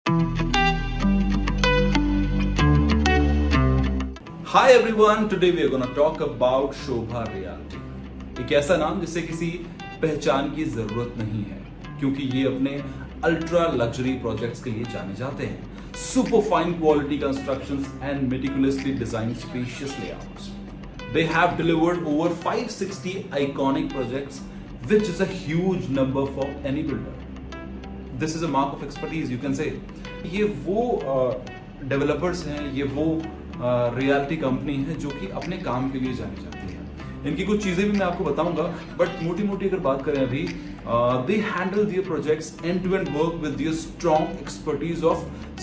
Hi everyone, today we are going to talk about Shobha realty. एक ऐसा नाम जिसे किसी पहचान की जरूरत नहीं है, क्योंकि ये अपने अल्ट्रा लग्जरी प्रोजेक्ट्स के लिए जाने जाते हैं। Super fine quality constructions and meticulously designed spacious layouts. They have delivered over 560 iconic projects, which is a huge number for any builder. This is a mark of expertise, you can say. ये वो developers हैं, ये वो realty company है जो कि अपने काम के लिए जानी जाती है। इनकी कुछ चीजें भी मैं आपको बताऊंगा, बट मोटी मोटी अगर बात करें अभी, they handle their projects end to end work with their strong expertise of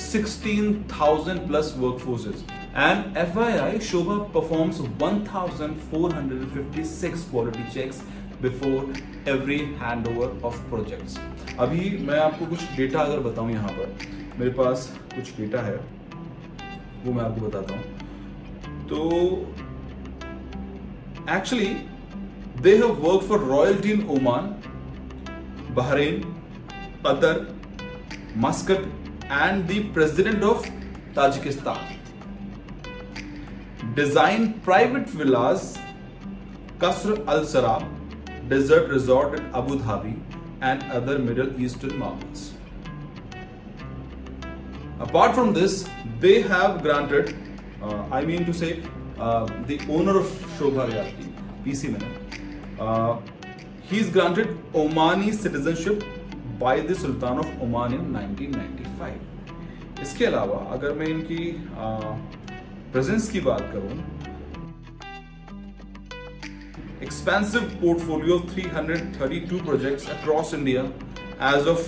16,000 plus workforces. And FYI, Shobha performs 1,456 quality checks before every handover of projects. अभी मैं आपको कुछ डेटा अगर बताऊं, यहाँ पर मेरे पास कुछ डेटा है, वो मैं आपको बताता हूं। तो actually they have work for royalty in Oman, Bahrain, Qatar, Muscat and the president of Tajikistan. Designed private villas, Qasr Al Sarab, desert resort in Abu Dhabi, and other Middle Eastern markets. Apart from this, they have granted, the owner of Shobha Realty, PC Menon, he's granted Omani citizenship by the Sultan of Oman in 1995. इसके अलावा अगर मैं इनकी presence की बात करूं, expansive portfolio of 332 projects across India as of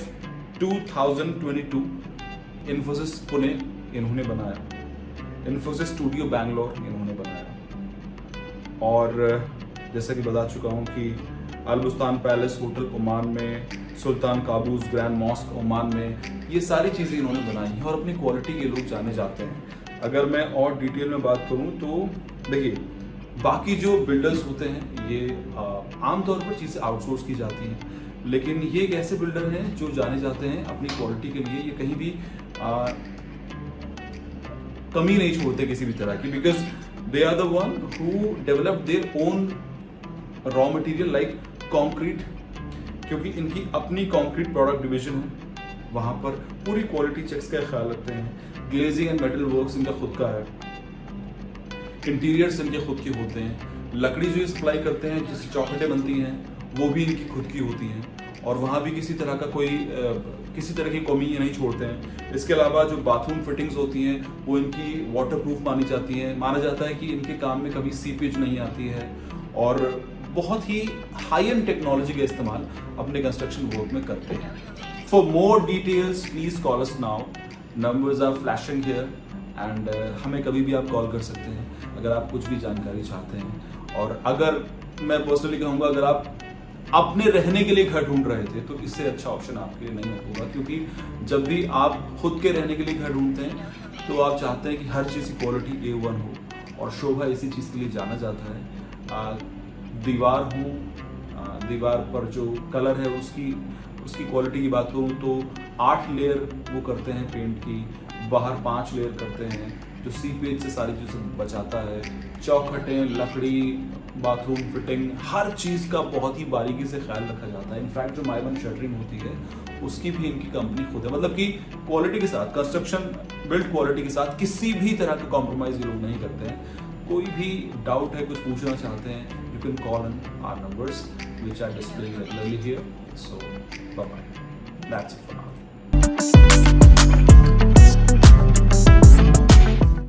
2022. Infosys Pune इन्होंने बनाया, Infosys स्टूडियो बैंगलोर इन्होंने बनाया, और जैसा कि बता चुका हूं कि अलबुस्तान पैलेस होटल ओमान में, सुल्तान काबूस ग्रैंड मॉस्क ओमान में, ये सारी चीज़ें इन्होंने बनाई हैं और अपनी क्वालिटी के लोग जाने जाते हैं। अगर मैं और डिटेल में बात करूं तो देखिए, बाकी जो बिल्डर्स होते हैं ये आमतौर पर चीज़ें आउटसोर्स की जाती हैं, लेकिन ये एक ऐसे बिल्डर हैं जो जाने जाते हैं अपनी क्वालिटी के लिए। ये कहीं भी कमी नहीं छोड़ते किसी भी तरह की, because they are the one who develop their own raw material like concrete, क्योंकि इनकी अपनी कंक्रीट प्रोडक्ट डिवीजन है, वहां पर पूरी क्वालिटी चेक्स का ख्याल रखते हैं। ग्लेजिंग एंड मेटल वर्क्स इनका खुद का है, इंटीरियर्स इनके खुद के होते हैं, लकड़ी जो सप्लाई करते हैं जिससे चौखटें बनती हैं वो भी इनकी खुद की होती हैं, और वहाँ भी किसी तरह की कमी ये नहीं छोड़ते हैं। इसके अलावा जो बाथरूम फिटिंग्स होती हैं वो इनकी वाटर प्रूफ मानी जाती हैं। माना जाता है कि इनके काम में कभी सीपेज नहीं आती है, और बहुत ही हाई एंड टेक्नोलॉजी का इस्तेमाल अपने कंस्ट्रक्शन वर्क में करते हैं। For more details please call us now, numbers are flashing here, and हमें कभी भी आप कॉल कर सकते हैं अगर आप कुछ भी जानकारी चाहते हैं। और अगर मैं पर्सनली कहूँगा, अगर आप अपने रहने के लिए घर ढूंढ रहे थे तो इससे अच्छा ऑप्शन आपके लिए नहीं होगा, क्योंकि जब भी आप खुद के रहने के लिए घर ढूंढते हैं तो आप चाहते हैं कि हर चीज़ की क्वालिटी A1 हो, और शोभा इसी चीज़ के लिए जाना जाता है। दीवार पर जो कलर है उसकी क्वालिटी की बात करूँ तो 8 लेयर वो करते हैं पेंट की, बाहर 5 लेयर करते हैं, जो सीपेज से सारी चीज़ें बचाता है। चौखटें, लकड़ी, बाथरूम फिटिंग, हर चीज़ का बहुत ही बारीकी से ख्याल रखा जाता है। इनफैक्ट जो माइबन शटरिंग होती है उसकी भी इनकी कंपनी खुद है, मतलब कि क्वालिटी के साथ, कंस्ट्रक्शन बिल्ड क्वालिटी के साथ किसी भी तरह का कॉम्प्रोमाइज़ ये लोग नहीं करते हैं। कोई भी डाउट है, कुछ पूछना चाहते हैं, you can call on our numbers which are displayed regularly here. So bye bye, that's it for now.